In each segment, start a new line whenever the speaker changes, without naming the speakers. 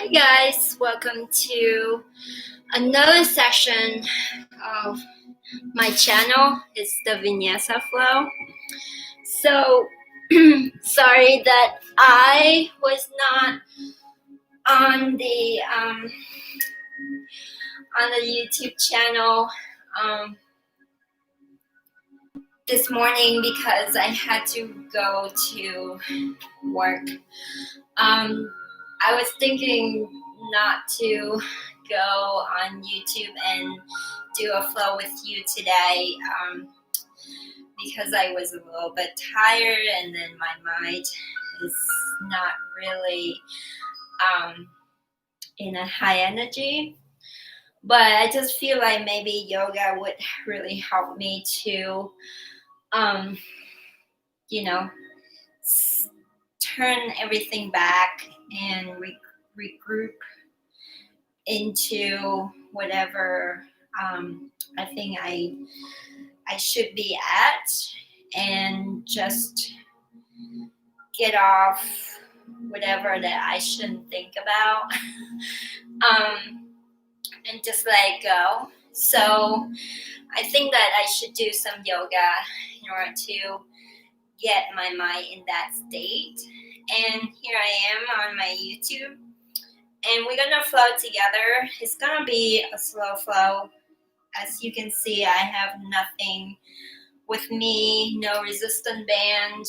Hi guys, welcome to another section of my channel. It's the vinyasa flow. So sorry that I was not on the YouTube channel this morning because I had to go to work. I was thinking not to go on YouTube and do a flow with you today because I was a little bit tired and then my mind is not really in a high energy. But I just feel like maybe yoga would really help me to, turn everything back and regroup into whatever I think I should be at, and just get off whatever that I shouldn't think about, and just let it go. So I think that I should do some yoga in order to get my mind in that state. And here I am on my YouTube, and we're gonna flow together. It's gonna be a slow flow. As you can see, I have nothing with me, no resistance band,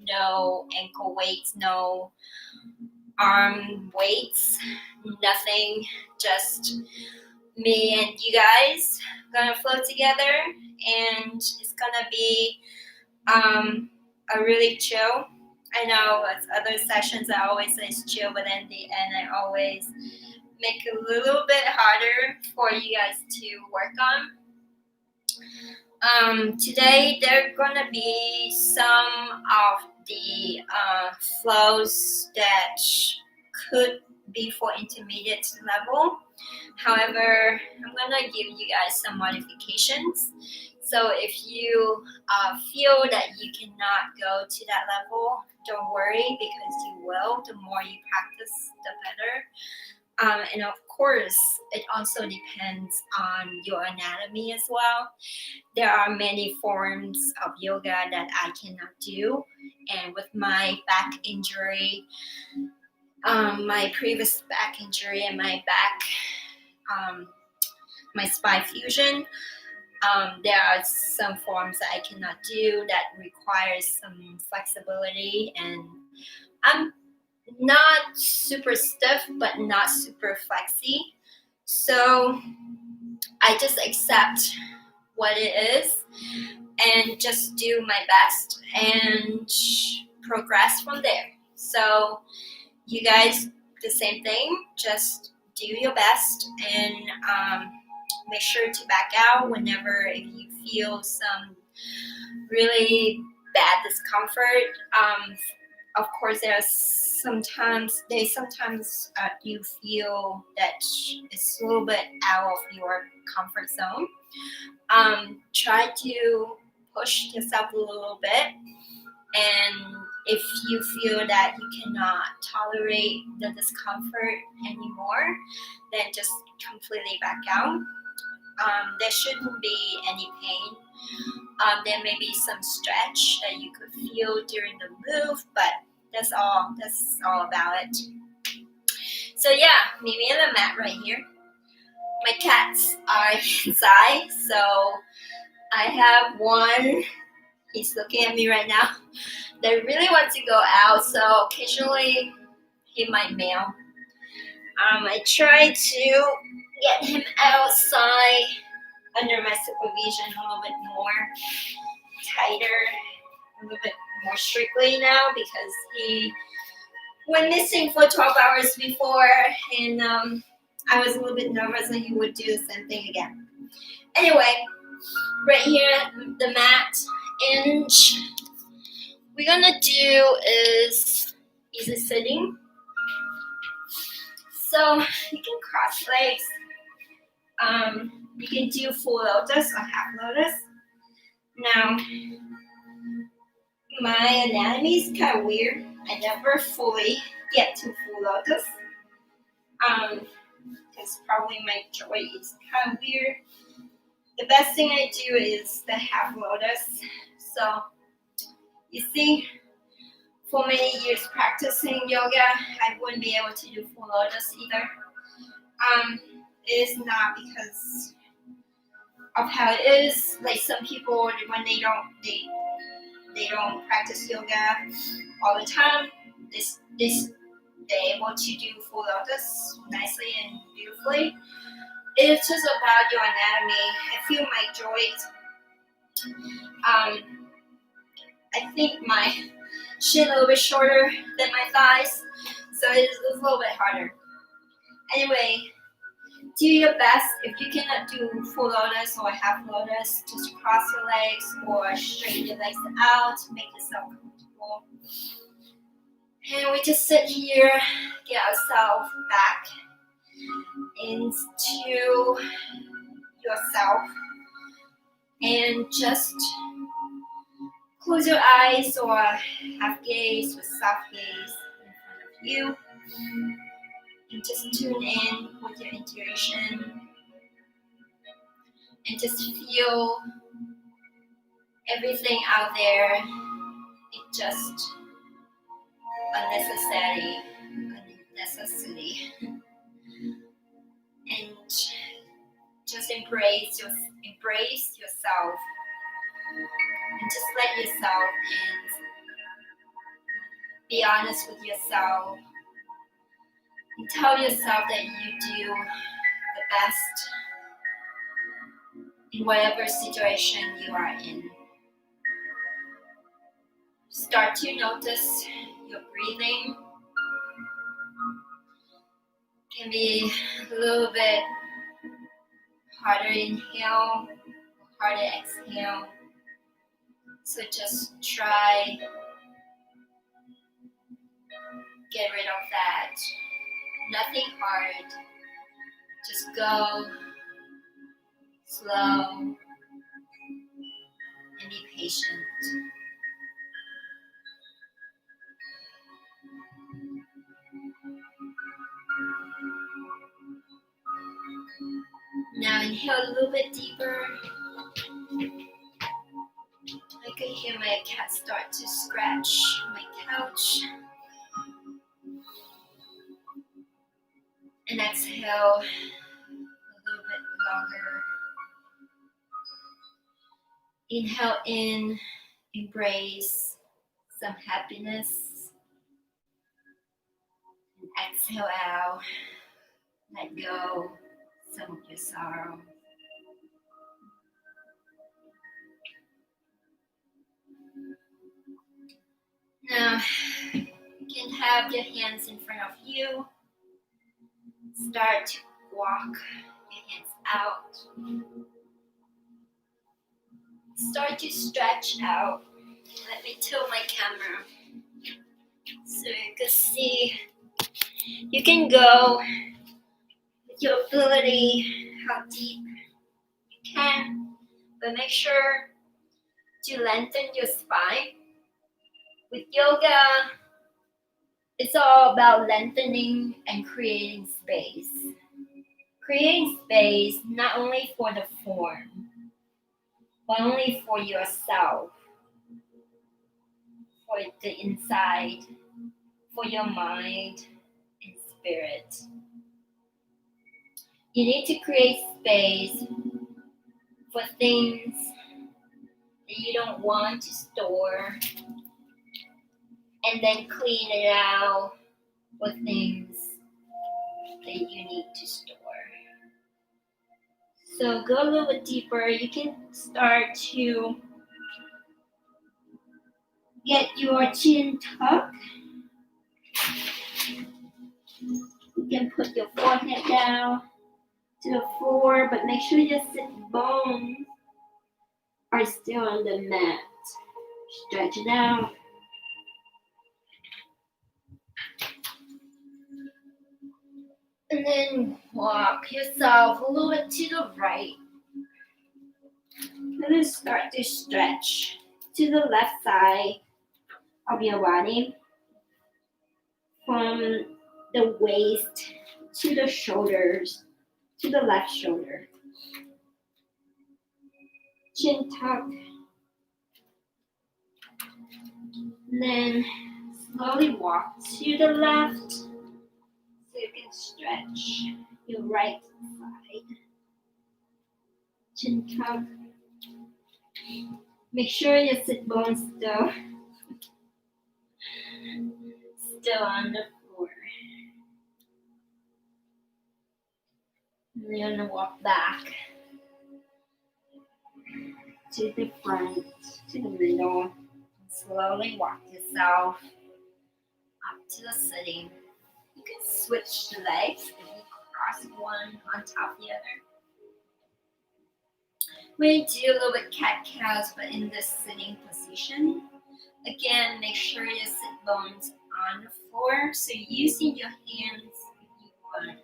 no ankle weights, no arm weights, nothing, just me and you guys gonna flow together, and it's gonna be a really chill. I know as other sessions I always say it's chill, but in the end I always make it a little bit harder for you guys to work on. Today there are gonna be some of the flows that could be for intermediate level. However, I'm gonna give you guys some modifications. So if you feel that you cannot go to that level, don't worry, because you will. The more you practice, the better. And of course, it also depends on your anatomy as well. There are many forms of yoga that I cannot do. And with my back injury, my previous back injury and my spine fusion, there are some forms that I cannot do that requires some flexibility, and I'm not super stiff but not super flexy, so I just accept what it is and just do my best and progress from there. So you guys, the same thing, just do your best and make sure to back out whenever if you feel some really bad discomfort. Of course, sometimes you feel that it's a little bit out of your comfort zone. Try to push yourself a little bit, and if you feel that you cannot tolerate the discomfort anymore, then just completely back out. There shouldn't be any pain. There may be some stretch that you could feel during the move, but that's all about it. So yeah, meet me on the mat right here. My cats are inside, so I have one. He's looking at me right now. They really want to go out, so occasionally he might meow. I try to get him outside under my supervision a little bit more tighter, a little bit more strictly now, because he went missing for 12 hours before, and I was a little bit nervous that he would do the same thing again. Anyway, right here, the mat, and we're gonna do is easy sitting. So you can cross legs. You can do full lotus or half lotus. Now, my anatomy is kind of weird. I never fully get to full lotus. Because probably my joint is kind of weird. The best thing I do is the half lotus. So you see, for many years practicing yoga, I wouldn't be able to do full lotus either. It is not because of how it is. Like some people, when they don't practice yoga all the time, they're able to do full lotus nicely and beautifully. It's just about your anatomy. I feel my joint. I think my shin a little bit shorter than my thighs, so it's a little bit harder. Anyway, do your best. If you cannot do full lotus or half lotus, just cross your legs or straighten your legs out. Make yourself comfortable. And we just sit here, get ourselves back into yourself, and just close your eyes or half gaze with soft gaze in front of you. And just tune in with your intuition and just feel everything out there. It's just a necessity. And just embrace yourself and just let yourself in. Be honest with yourself and tell yourself that you do the best in whatever situation you are in. Start to notice your breathing. Can be a little bit harder inhale, harder exhale. So just try get rid of that. Nothing hard. Just go slow and be patient. Now inhale a little bit deeper. I can hear my cat start to scratch my couch. And exhale a little bit longer. Inhale in, embrace some happiness. And exhale out, let go some of your sorrow. Now, you can have your hands in front of you. Start to walk your hands out. Start to stretch out. Let me tilt my camera so you can see. You can go with your ability, how deep you can, but make sure to lengthen your spine. With yoga, it's all about lengthening and creating space. Creating space not only for the form, but only for yourself, for the inside, for your mind and spirit. You need to create space for things that you don't want to store, and then clean it out for things that you need to store. So go a little bit deeper. You can start to get your chin tucked. You can put your forehead down to the floor, but make sure your sit bones are still on the mat. Stretch it out. And then walk yourself a little bit to the right. And then start to stretch to the left side of your body. From the waist to the shoulders, to the left shoulder. Chin tuck. Then slowly walk to the left so you can stretch your right side. Chin tuck. Make sure your sit bones still on the floor. And you're gonna walk back to the front, to the middle. And slowly walk yourself up to the sitting. You can switch the legs if you cross one on top of the other. We do a little bit cat-cows, but in this sitting position. Again, make sure your sit bones on the floor. So using your hands, if you want,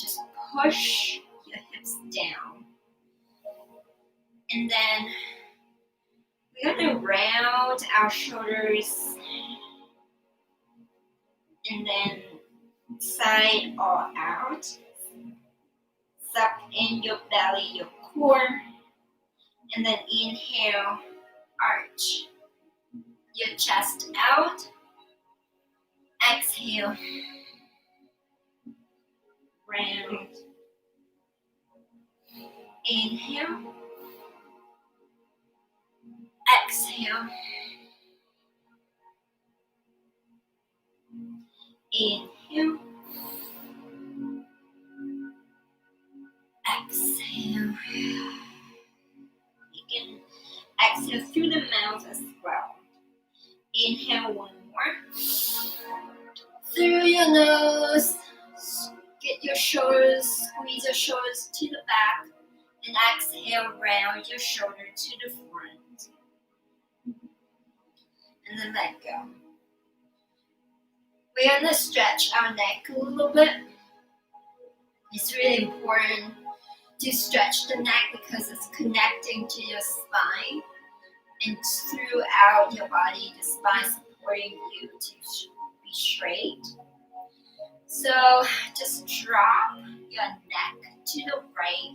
just push your hips down. And then we're gonna round our shoulders and then side or out. Suck in your belly, your core, and then inhale, arch your chest out. Exhale, round. Inhale, exhale. Inhale, exhale. You can exhale through the mouth as well. Inhale one more. Through your nose. Get your shoulders, squeeze your shoulders to the back. And exhale, round your shoulder to the front. And then let go. We're going to stretch our neck a little bit. It's really important to stretch the neck because it's connecting to your spine. And throughout your body, the spine supporting you to be straight. So just drop your neck to the right.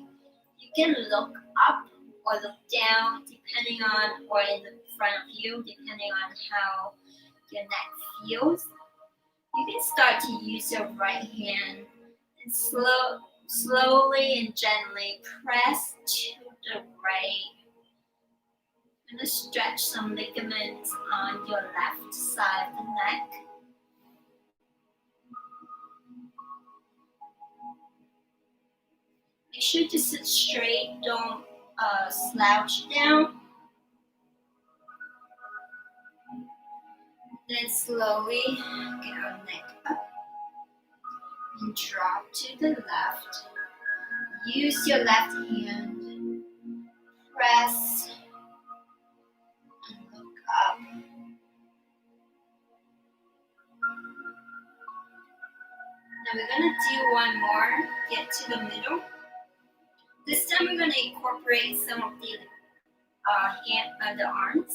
You can look up or look down depending on, or in the front of you, depending on how your neck feels. You can start to use your right hand and slowly and gently press to the right. I'm going to stretch some ligaments on your left side of the neck. Make sure to sit straight, don't slouch down. Then slowly get our neck up and drop to the left. Use your left hand, press and look up. Now we're going to do one more, get to the middle. This time we're going to incorporate some of the arms.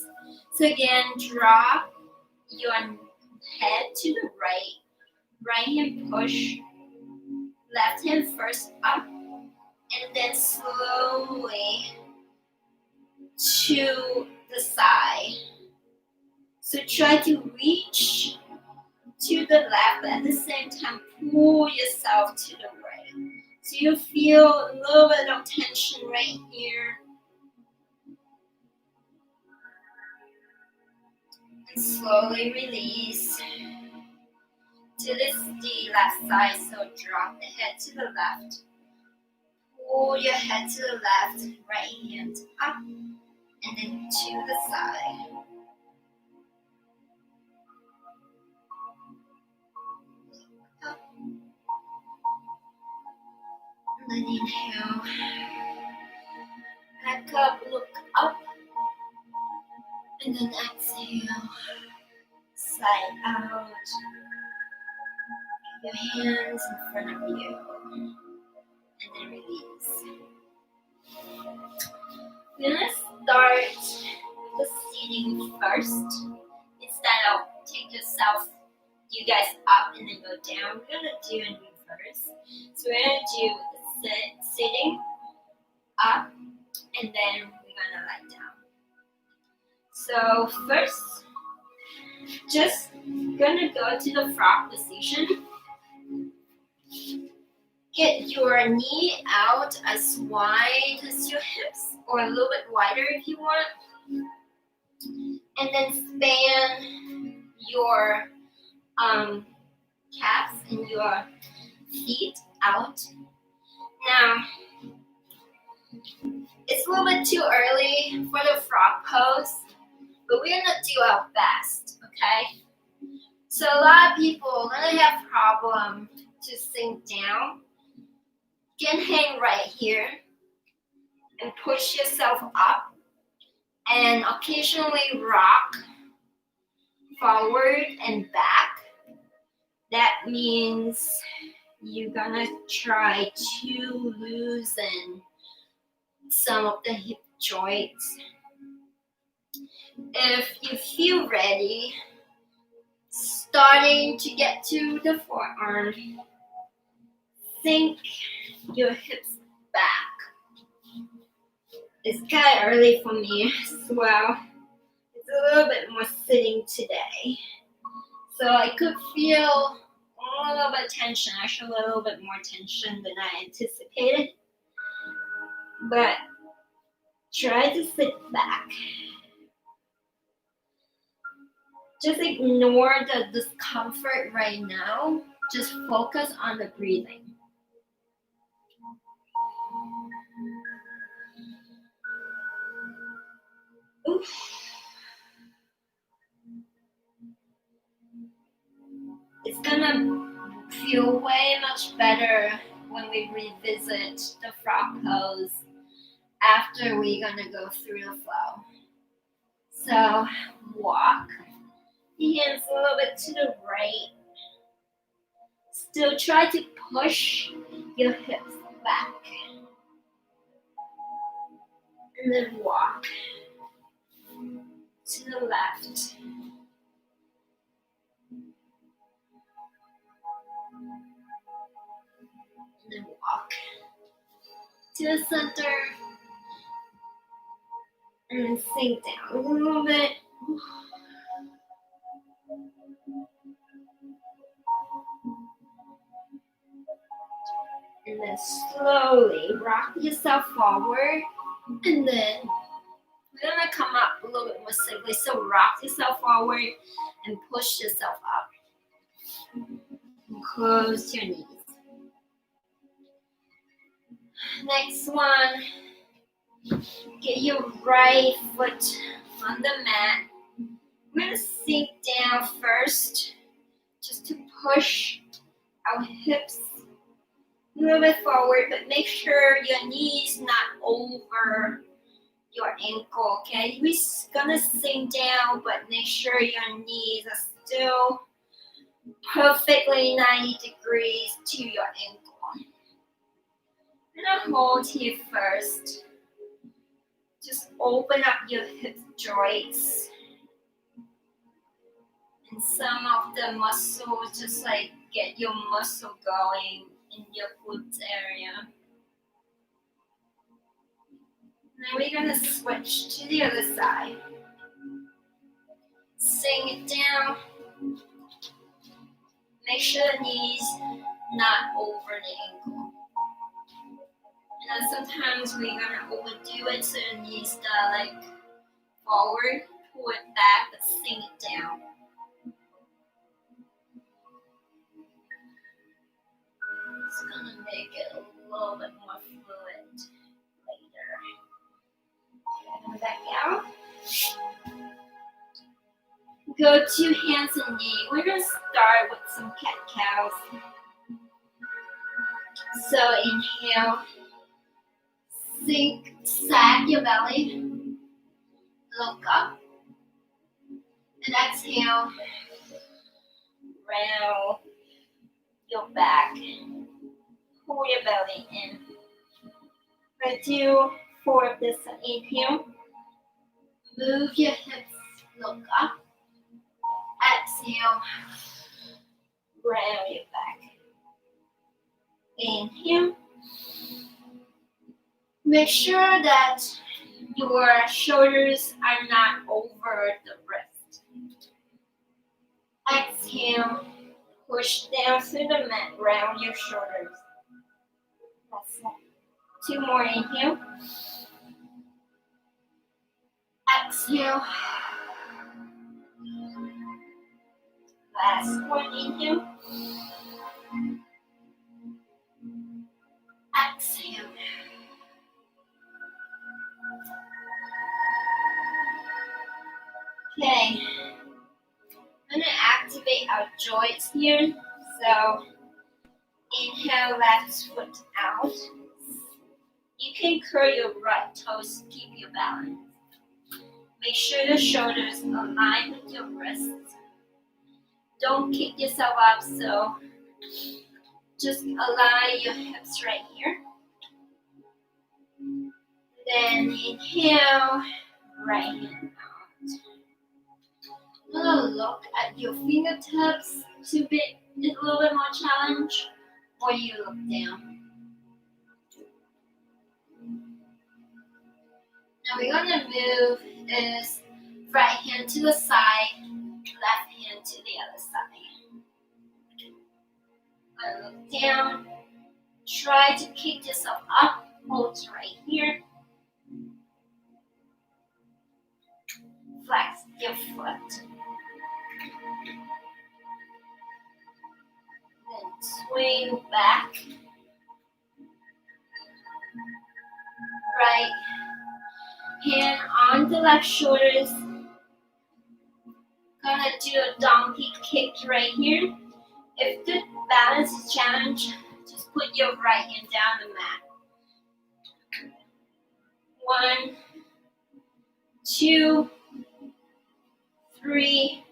So again, drop your head to the right hand push, left hand first up, and then slowly to the side. So try to reach to the left, but at the same time pull yourself to the right. So you feel a little bit of tension right here. And slowly release. Till it's the left side, so drop the head to the left. Pull your head to the left, right hand up, and then to the side. Up. And then inhale. Back up, look up. And then exhale. Side out. Your hands in front of you. And then release. We're going to start with the seating first. Instead of take yourself, you guys up and then go down. We're going to do in first. So we're gonna do sitting up, and then we're gonna lie down. So first, just gonna go to the frog position. Get your knee out as wide as your hips, or a little bit wider if you want. And then span your calves and your feet out. Now, it's a little bit too early for the frog pose, but we're gonna do our best, okay? So a lot of people are gonna have problem to sink down. You can hang right here and push yourself up and occasionally rock forward and back. That means you're gonna try to loosen some of the hip joints. If you feel ready, starting to get to the forearm, sink your hips back. It's kind of early for me as well. It's a little bit more sitting today. So I could feel a little bit of tension, actually a little bit more tension than I anticipated. But try to sit back. Just ignore the discomfort right now. Just focus on the breathing. Oof. It's gonna feel way much better when we revisit the frog pose after we're gonna go through the flow. So walk the hands a little bit to the right. Still try to push your hips back. And then walk to the left. And then walk to the center. And then sink down a little bit. And then slowly rock yourself forward. And then we're gonna come up a little bit more simply. So rock yourself forward and push yourself up. And close your knees. Next one, get your right foot on the mat. We're gonna sink down first, just to push our hips a little bit forward, but make sure your knee's not over your ankle, okay? We're gonna sink down, but make sure your knees are still perfectly 90 degrees to your ankle. I'm gonna hold here first. Just open up your hip joints. And some of the muscles, just like get your muscle going in your glutes area. Now we're gonna switch to the other side. Sink it down. Make sure the knees not over the ankle. And sometimes we're gonna overdo it, so the knees start like forward, pull it back, but sink it down. It's gonna make it a little bit more fluid later. Come back out. Go to hands and knees. We're gonna start with some cat-cows. So inhale, sink, sag your belly, look up, and exhale, round your back, pull your belly in. We're gonna do 4 of this. Inhale, move your hips, look up, exhale, round your back. Inhale. Make sure that your shoulders are not over the wrist. Exhale. Push down through the mat, round your shoulders. That's it. 2 more, inhale. Exhale. Last one, inhale. Exhale. Okay. I'm gonna activate our joints here. So inhale, left foot out. You can curl your right toes to keep your balance. Make sure the shoulders align with your wrists. Don't kick yourself up, so just align your hips right here. Then inhale, right hand out. Now look at your fingertips to be a little bit more challenge, or you look down. Now we're gonna move this right hand to the side, left hand to the other side. Gonna look down. Try to kick yourself up. Hold right here. Flex your foot. Then swing back. Right hand on the left shoulders. Gonna do a donkey kick right here. If the balance is challenged, just put your right hand down the mat. 1, 2, 3,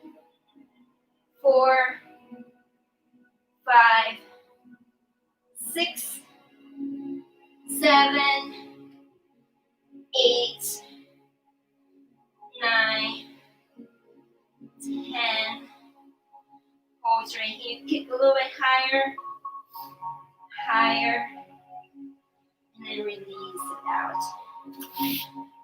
4, 5, 6, 7, 8, 9, 10. Hold right here. Kick a little bit higher, higher, and then release it out.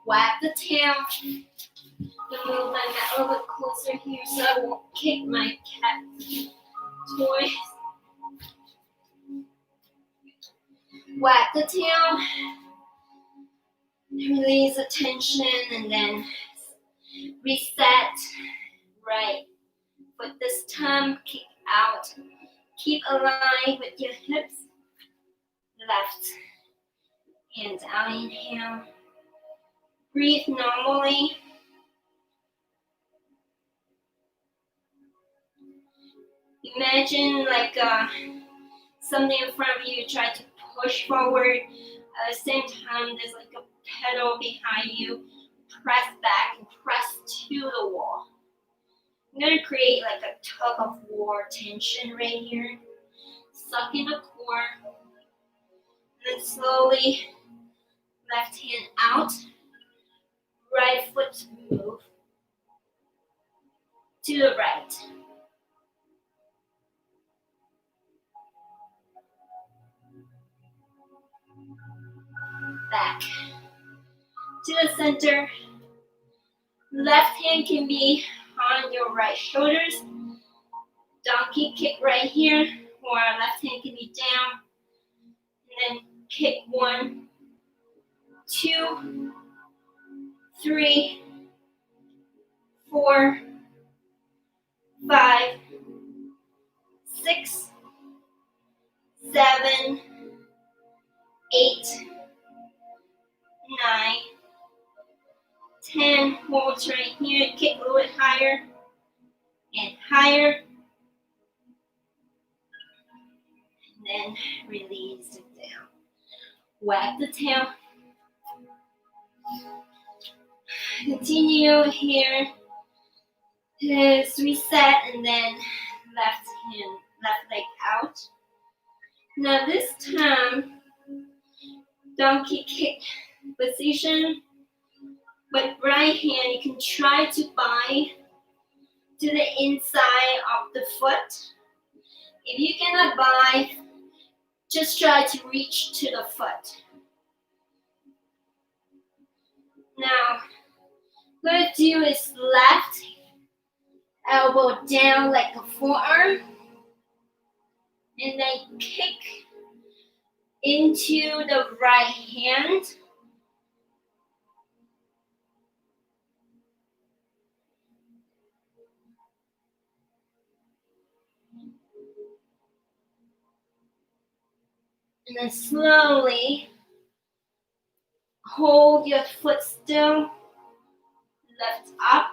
Wag the tail. Move my mat a little bit closer here so I won't kick my cat toys. Wag the tail. Release the tension and then reset. Right foot this time, kick out. Keep aligned with your hips. Left hand out, inhale. Breathe normally. Imagine like something in front of you, try to push forward. At the same time, there's like a pedal behind you. Press back and press to the wall. I'm going to create like a tug of war tension right here. Suck in the core. And then slowly, left hand out. Right foot move to the right. Back to the center. Left hand can be on your right shoulders. Donkey kick right here, or left hand can be down. And then kick 1, 2, 3, 4, 5, 6, 7, 8, 9, 10. Hold right here. Kick a little bit higher and higher. And then release it down. Wag the tail. Continue here. Just reset and then left leg out. Now this time, donkey kick position. With right hand, you can try to bind to the inside of the foot. If you cannot bind, Just try to reach to the foot. Now, what I'm going to do is left elbow down like a forearm, and then kick into the right hand. And then slowly hold your foot still, lift up.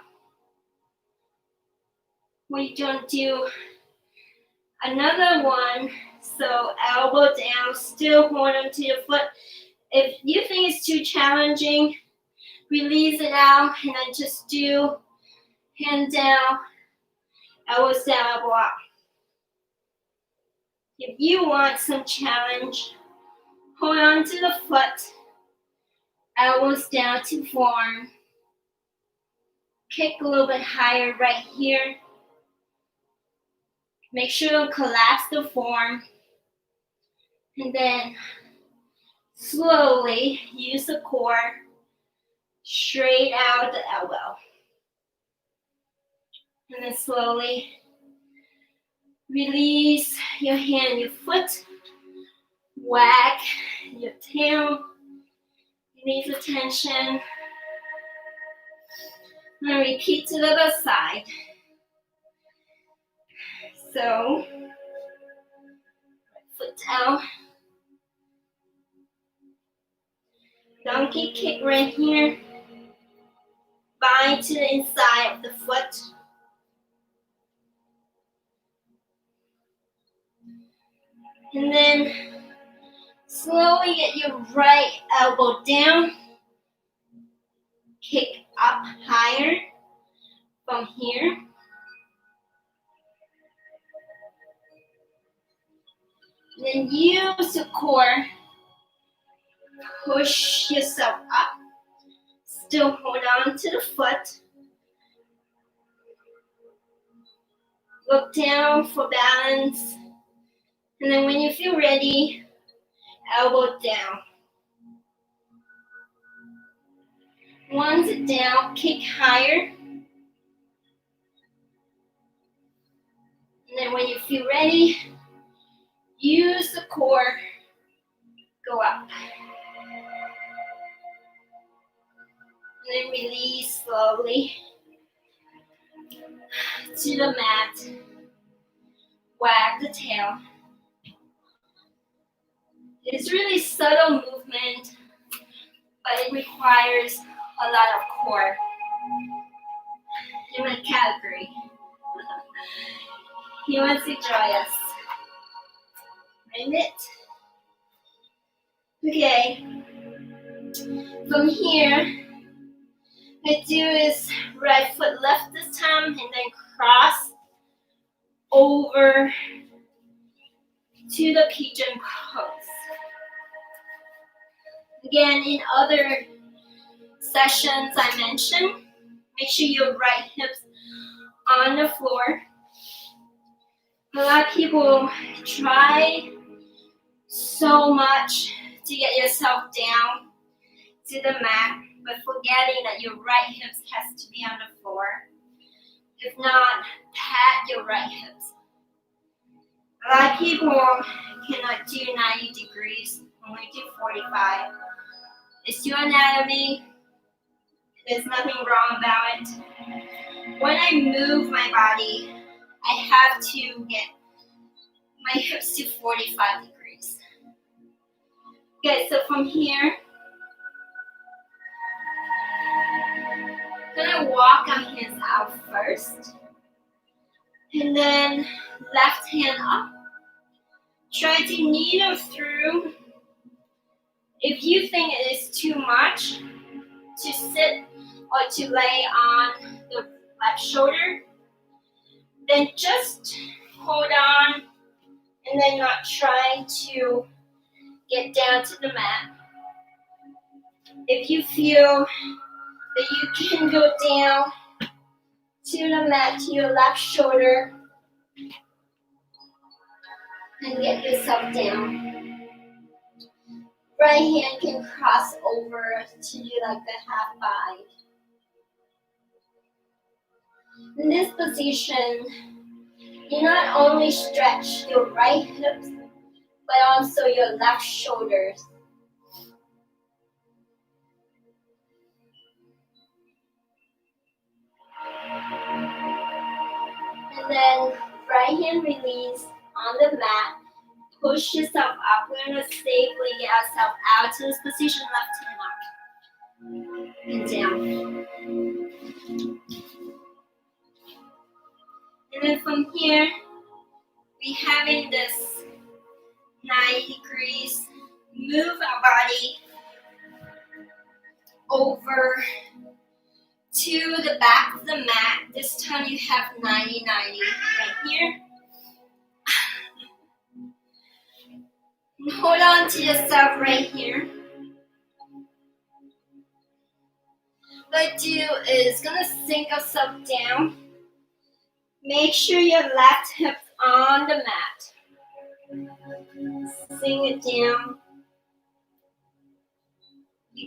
We're going to do another one. So elbow down, still hold on to your foot. If you think it's too challenging, release it out and then just do hand down, elbows down, elbow up. If you want some challenge, hold on to the foot, elbows down to form. Kick a little bit higher right here. Make sure to collapse the form. And then slowly use the core, straight out the elbow. And then slowly release your hand, your foot, whack your tail, release the tension. And repeat to the other side. So, foot down. Donkey kick right here. Bind to the inside of the foot. And then slowly get your right elbow down. Kick up higher from here. Then use the core. Push yourself up. Still hold on to the foot. Look down for balance. And then when you feel ready, elbow down. Once it's down, kick higher. And then when you feel ready, use the core, go up. And then release slowly to the mat. Wag the tail. It's really subtle movement, but it requires a lot of core. In my category. He wants to join us. Right it. Okay. From here, what I do is right foot left this time and then cross over to the pigeon pose. Again, in other sessions I mentioned, make sure your right hip's on the floor. A lot of people try so much to get yourself down to the mat, but forgetting that your right hip has to be on the floor. If not, pat your right hips. A lot of people cannot do 90 degrees, only do 45. It's your anatomy. There's nothing wrong about it. When I move my body, I have to get my hips to 45 degrees. Okay, so from here, I'm gonna walk our hands out first. And then left hand up. Try to needle through. If you think it is too much to sit or to lay on the left shoulder, then just hold on and then not try to get down to the mat. If you feel that you can go down to the mat, to your left shoulder, and get yourself down. Right hand can cross over to do like a half bind. In this position, you not only stretch your right hips, but also your left shoulders. And then right hand release on the mat. Push yourself up. We're going to safely get ourselves out to this position, left hand up and down. And then from here, we having this 90 degrees. Move our body over to the back of the mat. This time you have 90-90 right here. And hold on to yourself right here. What I do is gonna sink yourself down. Make sure your left hip's on the mat. Sink it down.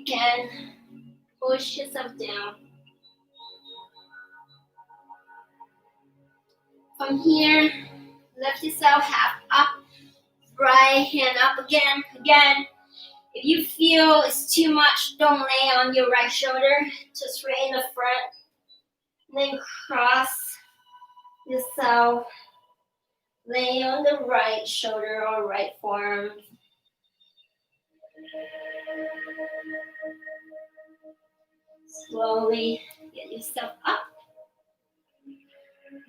Again, push yourself down. From here, lift yourself half up. Right hand up again. If you feel it's too much, don't lay on your right shoulder. Just right in the front. And then cross yourself. Lay on the right shoulder or right forearm. Slowly get yourself up.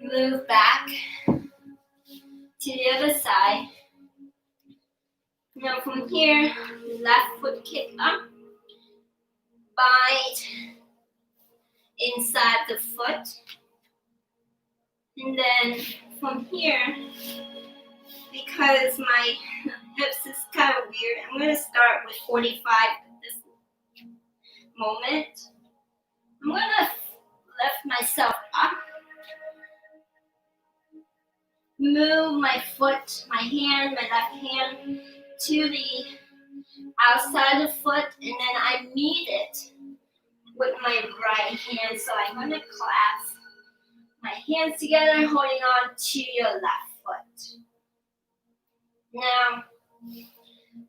Move back to the other side. Now from here, left foot kick up. Bind inside the foot. And then from here, because my hips is kind of weird, I'm going to start with 45 at this moment. I'm going to lift myself up. Move my foot, my hand, my left hand to the outside of the foot, and then I meet it with my right hand. So I'm going to clasp my hands together, holding on to your left foot. Now,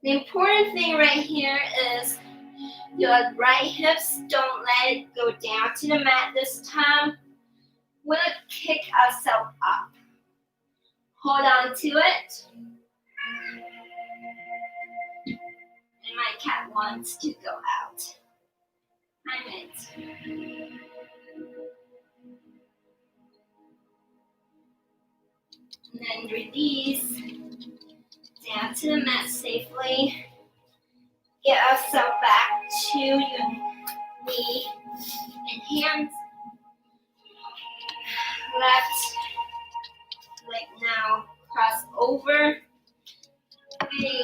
the important thing right here is your right hips, don't let it go down to the mat this time. We're going to kick ourselves up. Hold on to it. And my cat wants to go out. I'm it. And then release down to the mat safely. Get ourselves back to your knee and hands. Left leg now cross over. Okay.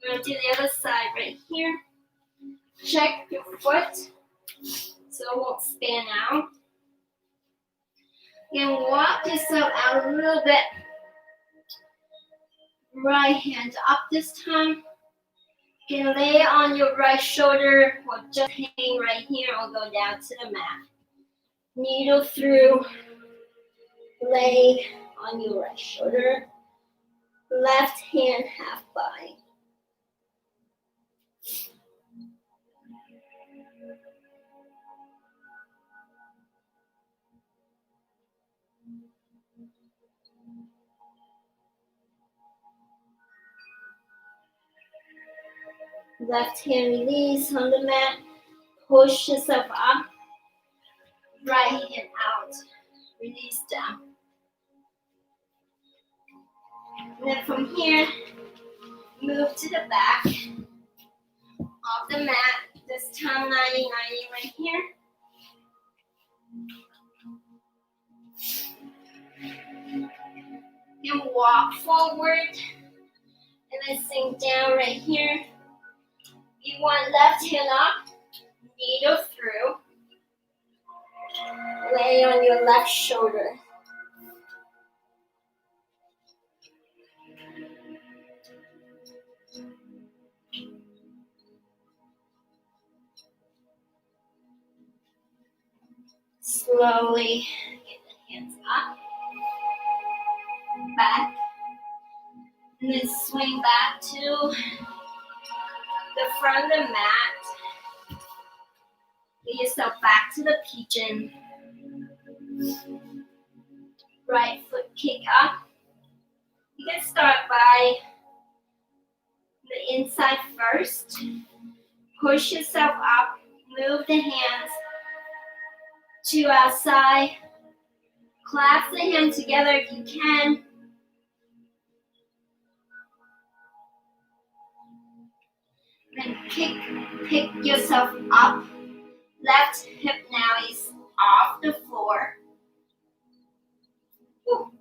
We're going to do the other side right here. Check your foot so it won't span out. And walk yourself out a little bit. Right hand up this time. You can lay on your right shoulder or just hang right here or go down to the mat. Needle through, lay on your right shoulder. Left hand half bind. Left hand release on the mat. Push yourself up. Right hand out. Release down. And then from here, move to the back of the mat. This time 90-90 right here. You walk forward and then sink down right here. You want left hand up, needle through. Lay on your left shoulder. Slowly get the hands up, back, and then swing back to the front of the mat. Get yourself back to the pigeon. Right foot kick up. You can start by the inside first. Push yourself up. Move the hands to outside. Clasp the hands together if you can. Then pick yourself up. Left hip now is off the floor. Woo.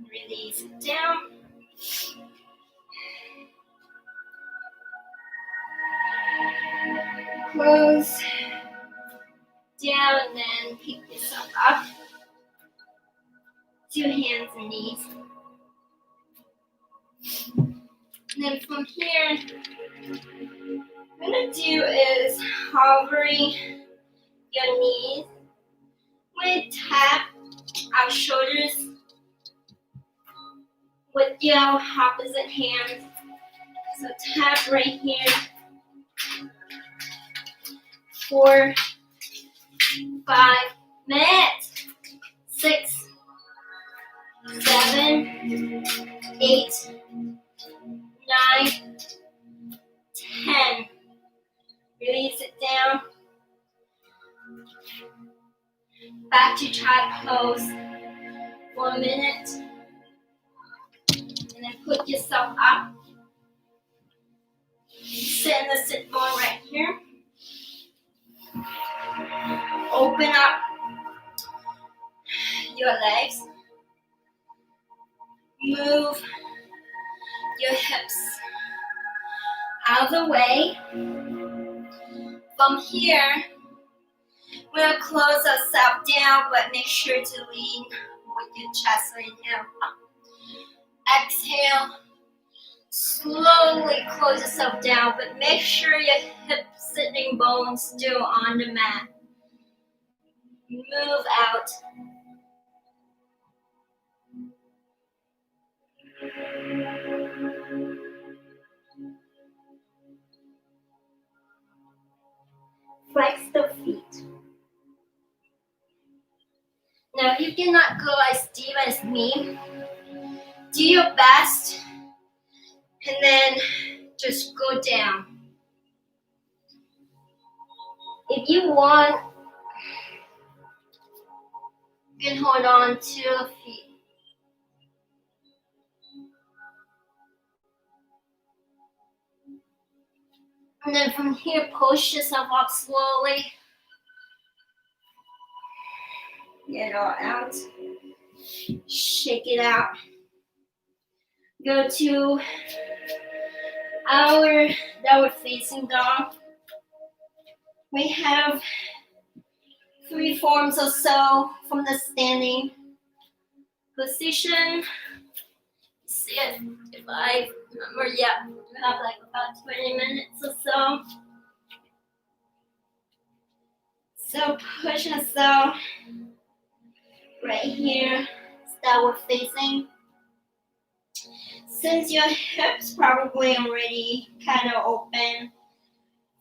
Release it down. Close down and then pick yourself up. 2 hands and knees. And then from here, what I'm going to do is hovering your knees. We tap our shoulders with your opposite hand. So tap right here. 4, 5 minutes. 6, 7, 8, 9, 10. Release it down. Back to child pose. 1 minute. And then put yourself up. Sit in the sit bone right here. Open up your legs. Move your hips out of the way. From here, we're going to close ourselves down, but make sure to lean with your chest. So inhale up. Exhale. Slowly close yourself down, but make sure your hip sitting bones still on the mat. Move out. Flex the feet. Now, if you cannot go as deep as me, do your best and then just go down. If you want, you can hold on to your feet. And then from here, push yourself up slowly. Get it all out. Shake it out. Go to our downward facing dog. We have 3 forms or so from the standing position. See it if I remember, yeah, we have like about 20 minutes or so. So push yourself right here, downward facing. Since your hips probably already kind of open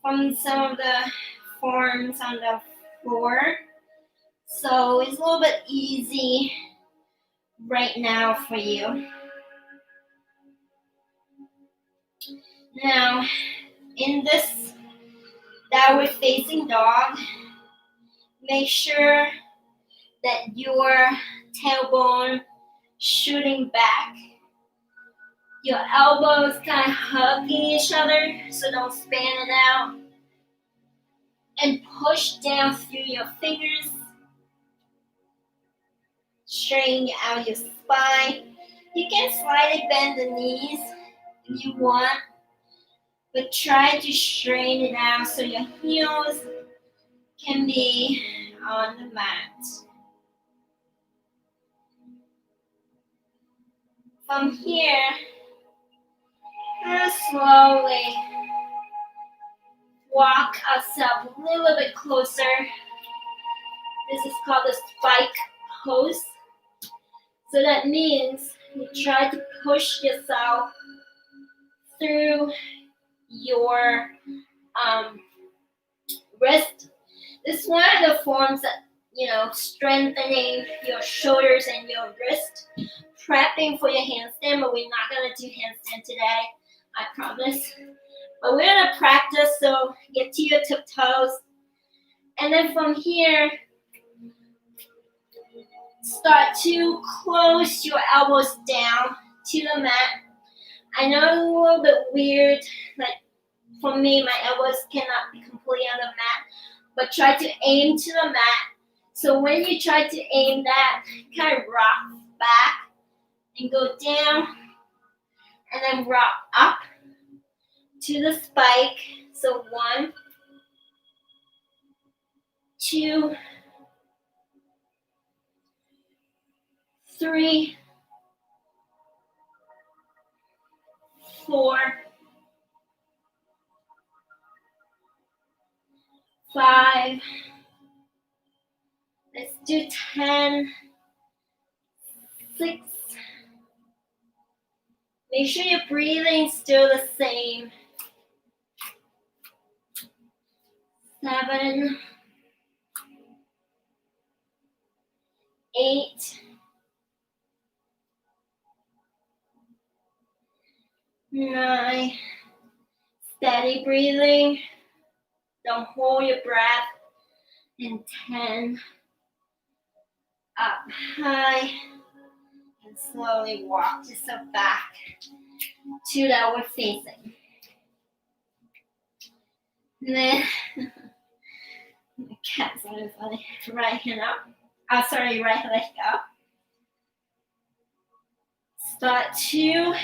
from some of the forms on the floor, so it's a little bit easy right now for you. Now, in this downward facing dog, make sure that your tailbone shooting back. Your elbows kind of hugging each other, so don't span it out. And push down through your fingers. Straighten out your spine. You can slightly bend the knees if you want, but try to straighten it out so your heels can be on the mat. From here, slowly walk ourselves a little bit closer. This is called the spike pose. So that means you try to push yourself through your wrist. This is one of the forms that, strengthening your shoulders and your wrist. Prepping for your handstand, but we're not going to do handstand today, I promise. But we're going to practice, so get to your tiptoes. And then from here, start to close your elbows down to the mat. I know it's a little bit weird, like for me, my elbows cannot be completely on the mat, but try to aim to the mat. So when you try to aim that, kind of rock back and go down, and then rock up to the spike. So 1, 2, 3, 4, 5. Let's do 10, 6. Make sure your breathing is still the same. 7, 8, 9. Steady breathing. Don't hold your breath. And 10. Up high. And slowly walk yourself back to downward facing. And then, the cat's really funny. Right hand up. Right leg up. Start to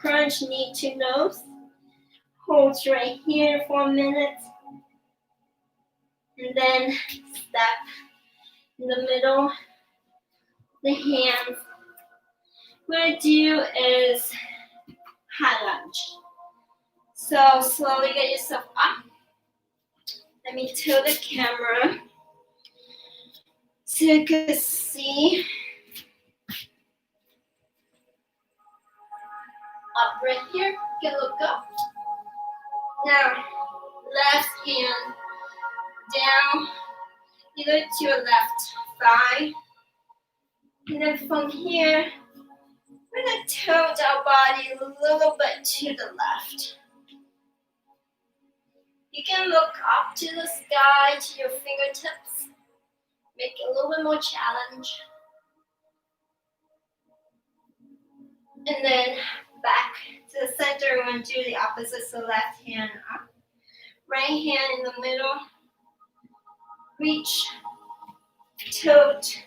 crunch knee to nose. Hold right here for a minute. And then step in the middle. The hands. What I do is high lunge. So slowly get yourself up. Let me tilt the camera so you can see. Up right here, you can look up. Now, left hand down, either to your left thigh. And then from here, we're going to tilt our body a little bit to the left. You can look up to the sky, to your fingertips. Make it a little bit more challenge. And then back to the center, we're going to do the opposite. So left hand up. Right hand in the middle. Reach, tilt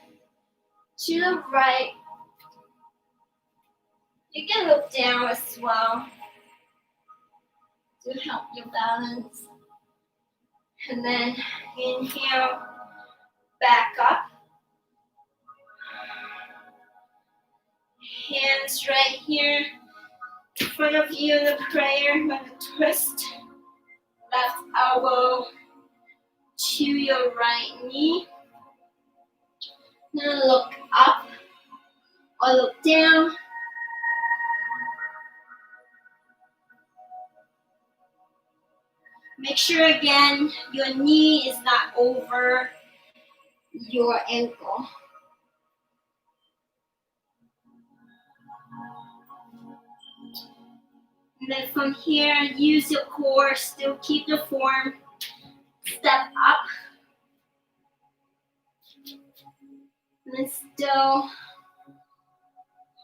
to the right. You can look down as well to help your balance. And then inhale, back up. Hands right here in front of you in the prayer. I'm going to twist left elbow to your right knee. Now look up or look down. Make sure again your knee is not over your ankle. And then from here, use your core, still keep the form. Step up. And then still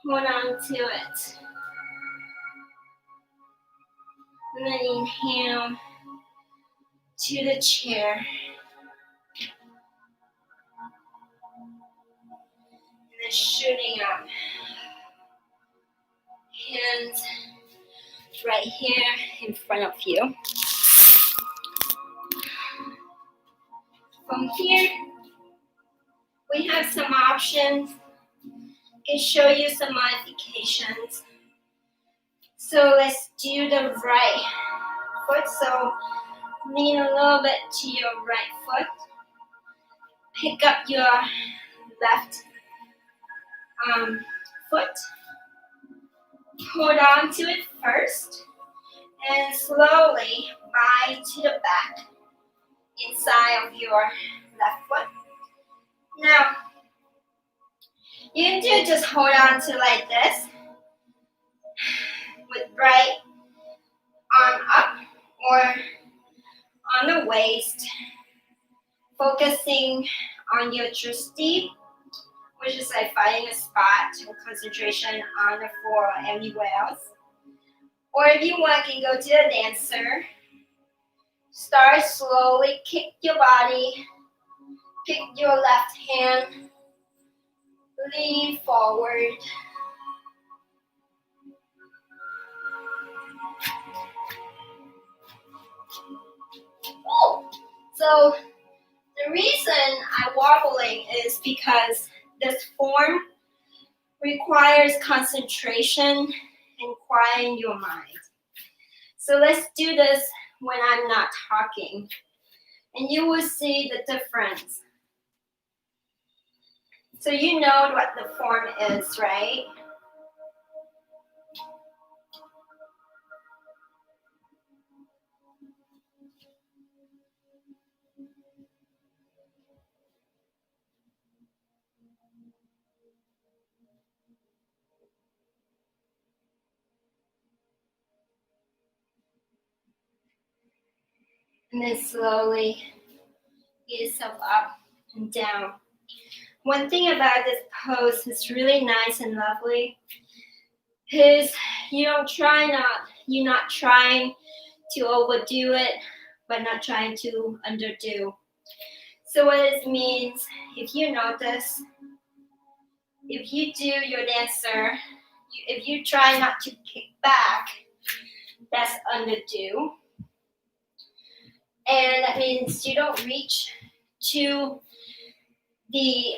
hold on to it. And then inhale to the chair. And then shooting up. Hands is right here in front of you. From here, we have some options. I can show you some modifications. So let's do the right foot. So lean a little bit to your right foot. Pick up your left foot. Hold on to it first. And slowly bite to the back inside of your left foot. Now, you can do just hold on to like this with right arm up or on the waist, focusing on your drishti, which is like finding a spot or concentration on the floor or anywhere else. Or if you want, you can go to the dancer. Start slowly, kick your body, kick your left hand, lean forward. Ooh. So the reason I'm wobbling is because this form requires concentration and quiet your mind. So let's do this when I'm not talking, and you will see the difference. So you know what the form is, right? And then slowly get yourself up and down. One thing about this pose is really nice and lovely is you're not trying to overdo it, but not trying to underdo. So what it means, if you notice, if you do your dancer, if you try not to kick back, that's underdo. And that means you don't reach to the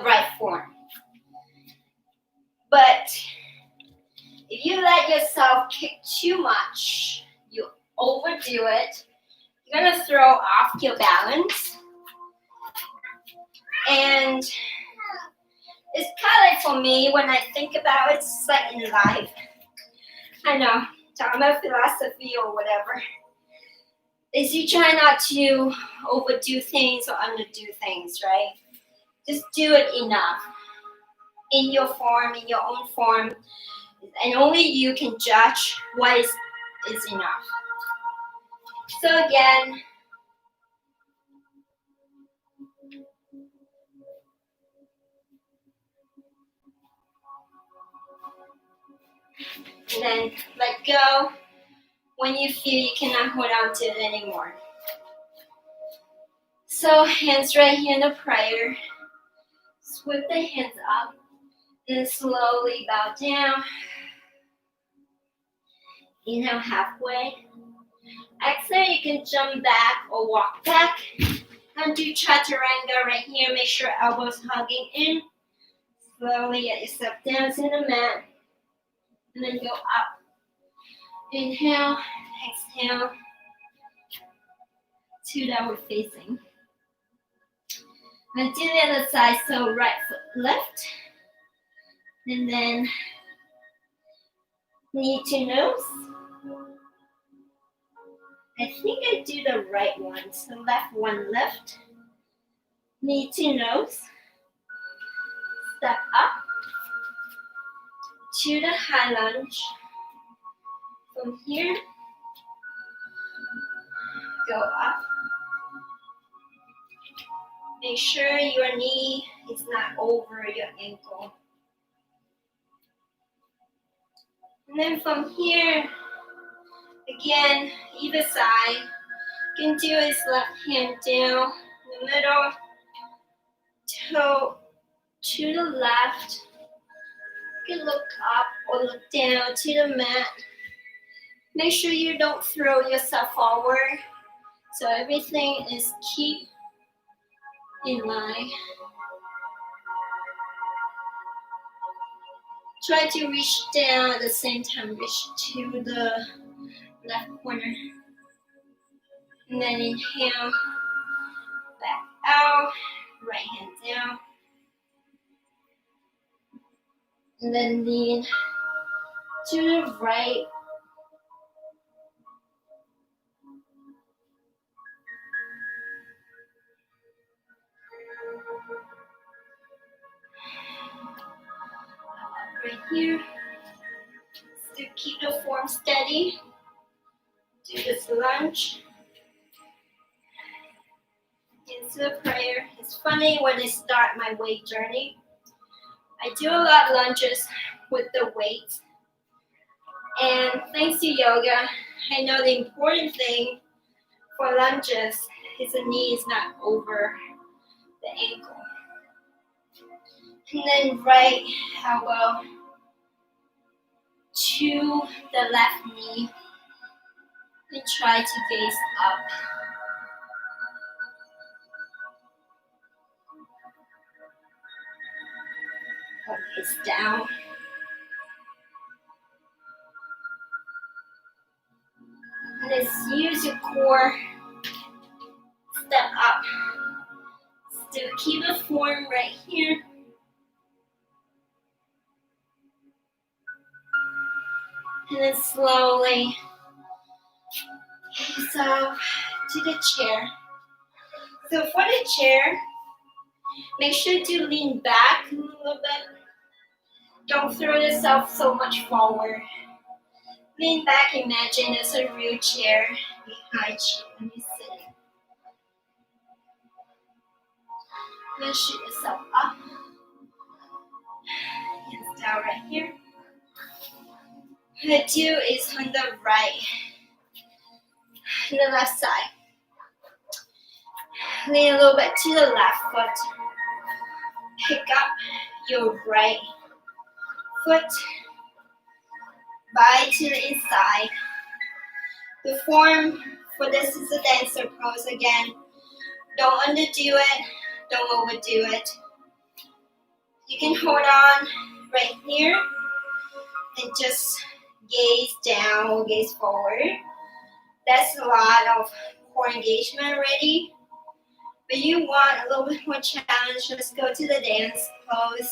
right form. But if you let yourself kick too much, you overdo it, you're gonna throw off your balance. And it's kind of like for me, when I think about it, it's like in life. I know, talking about philosophy or whatever. Is you try not to overdo things or underdo things, right? Just do it enough. In your form, in your own form. And only you can judge what is enough. So again, and then let go when you feel you cannot hold on to it anymore. So hands right here in the prayer. Sweep the hands up and slowly bow down. Inhale halfway. Exhale, you can jump back or walk back. And do chaturanga right here. Make sure elbows hugging in. Slowly get yourself down to the mat. And then go up. Inhale, exhale to downward facing. And do the other side, so right foot left. And then knee to nose. I think I do the right one, so left one left. Knee to nose. Step up to the high lunge. From here, go up. Make sure your knee is not over your ankle. And then from here, again, either side, you can do his left hand down the middle, toe to the left. You can look up or look down to the mat. Make sure you don't throw yourself forward. So everything is keep in line. Try to reach down at the same time, reach to the left corner. And then inhale, back out, right hand down. And then lean to the right. Right here. Still keep the form steady. Do this lunge. Into the prayer. It's funny when I start my weight journey. I do a lot of lunges with the weight. And thanks to yoga, I know the important thing for lunges is the knee is not over the ankle. And then right elbow to the left knee. And try to gaze up. Or gaze down. Let's use your core. Step up. Still keep the form right here. And then slowly gaze up to the chair. So for the chair, make sure to lean back a little bit. Don't throw yourself so much forward. Lean back, imagine there's a real chair behind you when you're sitting. Then shoot yourself up. Hands down right here. The two is on the right and the left side. Lean a little bit to the left foot. Pick up your right foot. Bye to the inside. The form for this is a dancer pose again. Don't underdo it. Don't overdo it. You can hold on right here and just gaze down or gaze forward. That's a lot of core engagement already. But you want a little bit more challenge, let's go to the dance pose.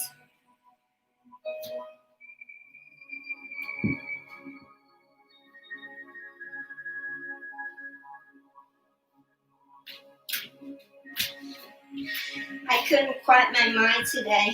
I couldn't quiet my mind today.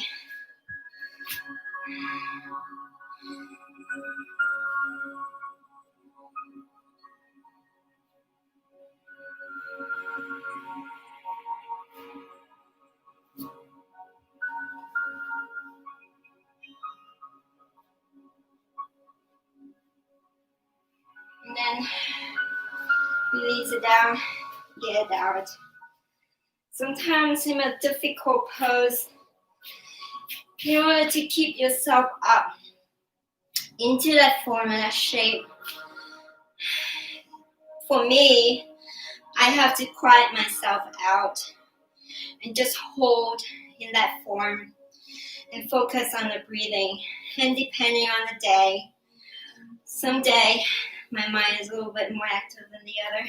And then release it down, get it out. Sometimes in a difficult pose, in order to keep yourself up into that form and that shape, for me, I have to quiet myself out and just hold in that form and focus on the breathing. And depending on the day, some day my mind is a little bit more active than the other.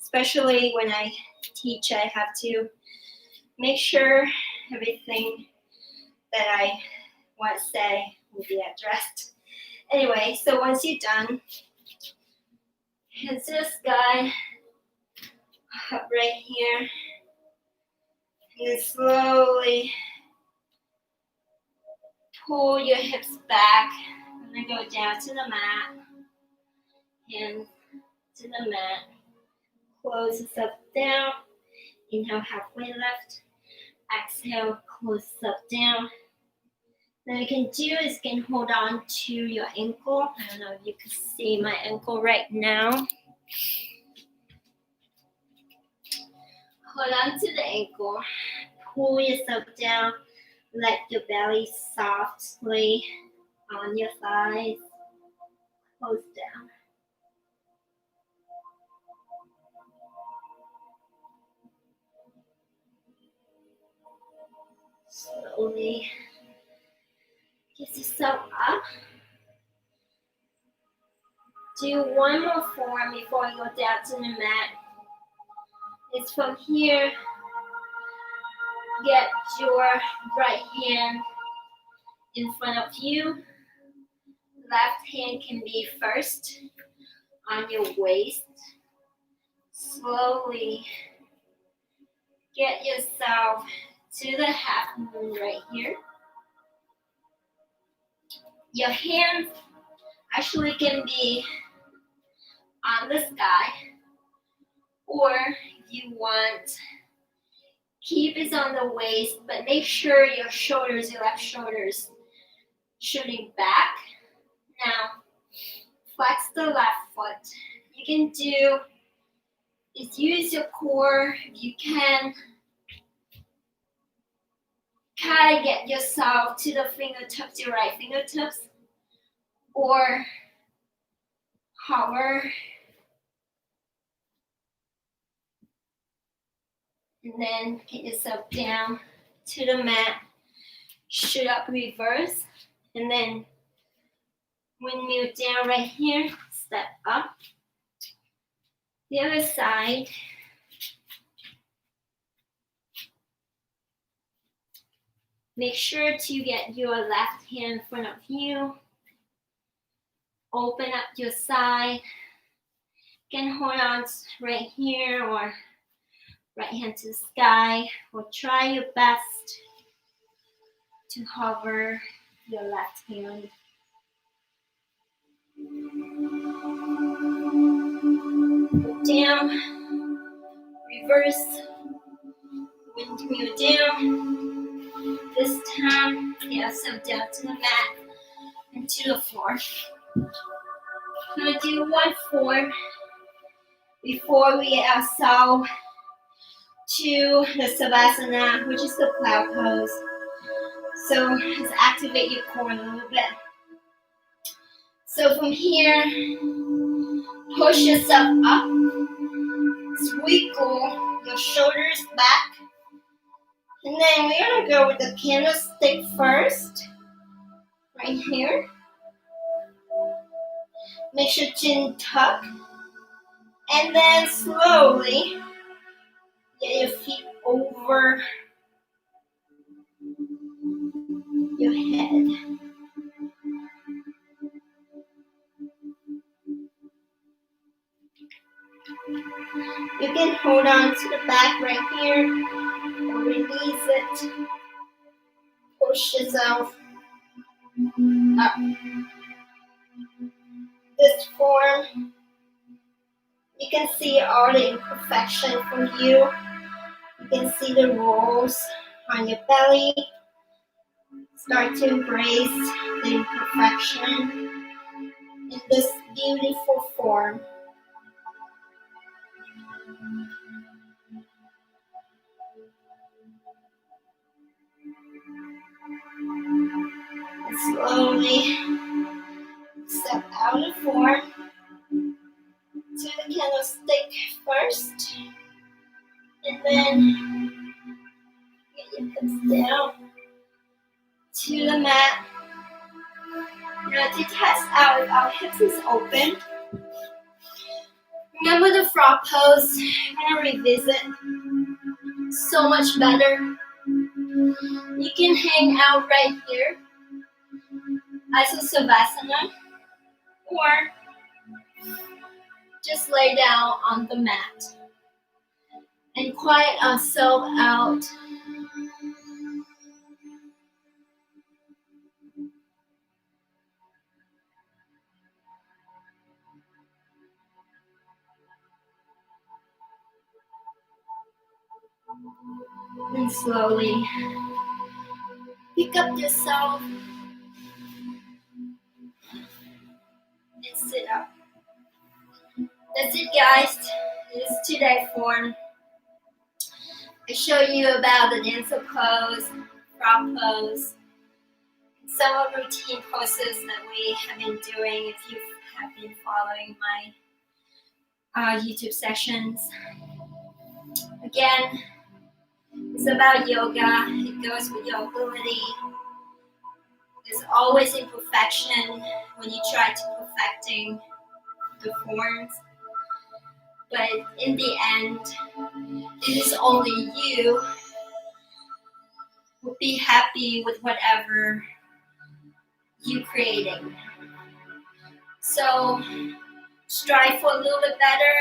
Especially when I teach, I have to make sure everything that I want to say will be addressed. Anyway, so once you're done, hands to the sky, up right here, and then slowly pull your hips back, and then go down to the mat, hands to the mat, close yourself down, inhale halfway left, exhale, close yourself down. Then you can do is you can hold on to your ankle. I don't know if you can see my ankle right now. Hold on to the ankle, pull yourself down, let your belly softly on your thighs, close down. Slowly get yourself up. Do one more form before you go down to the mat. It's from here, get your right hand in front of you. Left hand can be first on your waist. Slowly get yourself to the half moon right here. Your hands actually can be on the sky, or if you want, keep it on the waist, but make sure your shoulders, your left shoulders, shooting back. Now, flex the left foot. You can do is use your core if you can. Kind of get yourself to the fingertips, your right fingertips, or hover. And then get yourself down to the mat. Shoot up, reverse. And then when you're down right here, step up. The other side. Make sure to get your left hand in front of you. Open up your side. You can hold on right here or right hand to the sky, or try your best to hover your left hand. Down, reverse. When you're down, this time get yourself down to the mat and to the floor. I'm going to do one form before we get ourselves to the Savasana, which is the cloud pose. So let's activate your core a little bit. So from here, push yourself up, wiggle your shoulders back, and then we're going to go with the candlestick first, right here. Make sure chin tuck, and then slowly get your feet over your head. You can hold on to the back right here, or release it. Push yourself up. This form, you can see all the imperfection from you. You can see the rolls on your belly. Start to embrace the imperfection in this beautiful form. And slowly step out of form to the candlestick first, and then get your hips down to the mat. Now to test out if our hips is open, remember the frog pose. I'm going to revisit. So much better. You can hang out right here as a Savasana, or just lay down on the mat and quiet ourselves out. And slowly pick up yourself and sit up. That's it, guys. This is today's form. I show you about the dancer pose, frog pose, some routine poses that we have been doing. If you have been following my YouTube sessions, again, it's about yoga. It goes with your ability. There's always imperfection when you try to perfecting the forms, but in the end, it is only you who will be happy with whatever you creating. So strive for a little bit better,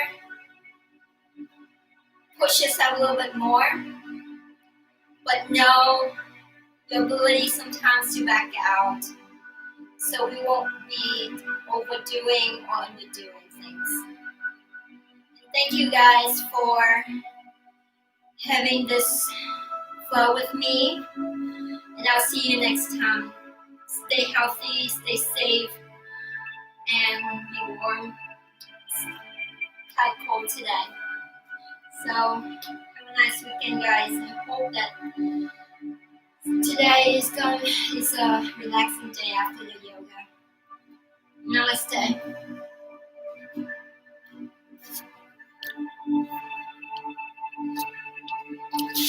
push yourself a little bit more, but know your ability sometimes to back out. So we won't be overdoing or underdoing things. Thank you guys for having this flow with me, and I'll see you next time. Stay healthy, stay safe, and be warm. It's quite cold today. So have a nice weekend, guys. I hope that today is a relaxing day after the yoga. Namaste.